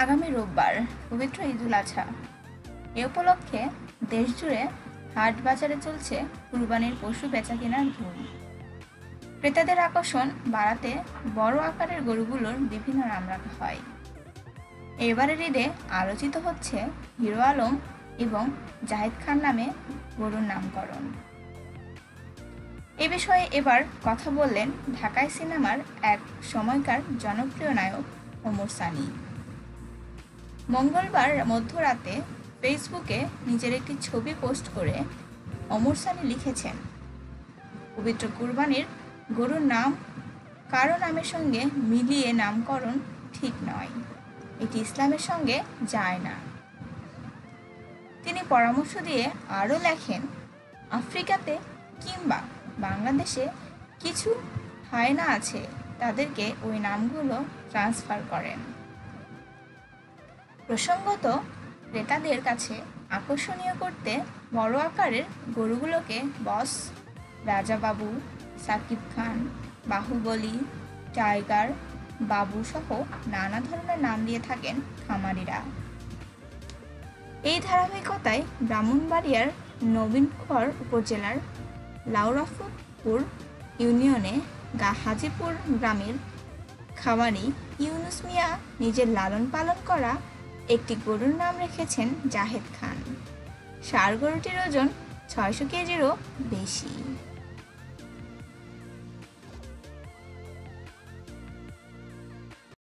আগামী রোববার পবিত্র ঈদুল আজহা। এ উপলক্ষে দেশজুড়ে হাট বাজারে চলছে কুরবানির পশু বেচাকেনার ধুম। ক্রেতাদের আকর্ষণ বাড়াতে বড় আকারের গরুগুলোর বিভিন্ন নাম রাখা হয়। এবারের ঈদে আলোচিত হচ্ছে হিরো আলম এবং জাহিদ খান নামে গরুর নামকরণ। এ বিষয়ে এবার কথা বললেন ঢাকাই সিনেমার এক সময়কার জনপ্রিয় নায়ক ওমর সানী। মঙ্গলবার মধ্যরাতে ফেসবুকে নিজের একটি ছবি পোস্ট করে ওমর সানী লিখেছেন, পবিত্র কুরবানির গরুর নাম কারো নামের সঙ্গে মিলিয়ে নামকরণ ঠিক নয়, এটি ইসলামের সঙ্গে যায় না। তিনি পরামর্শ দিয়ে আরও লেখেন, আফ্রিকাতে কিংবা বাংলাদেশে কিছু হায়না আছে, তাদেরকে ওই নামগুলো ট্রান্সফার করেন। প্রসঙ্গত, ক্রেতাদের কাছে আকর্ষণীয় করতে বড় আকারের গরুগুলোকে বস, রাজাবাবু, সাকিব খান, বাহুবলী, টাইগার, বাবু সহ নানা ধরনের নাম দিয়ে থাকেন খামারিরা। এই ধারাবাহিকতায় ব্রাহ্মণবাড়িয়ার নবীনগর উপজেলার লাউরাফপুর ইউনিয়নে হাজিপুর গ্রামের খামারি ইউনুস মিয়া নিজের লালন পালন করা একটি গরুর নাম রেখেছেন জাহেদ খান। ষাঁড় গরুটির ওজন 600 কেজিরও বেশি।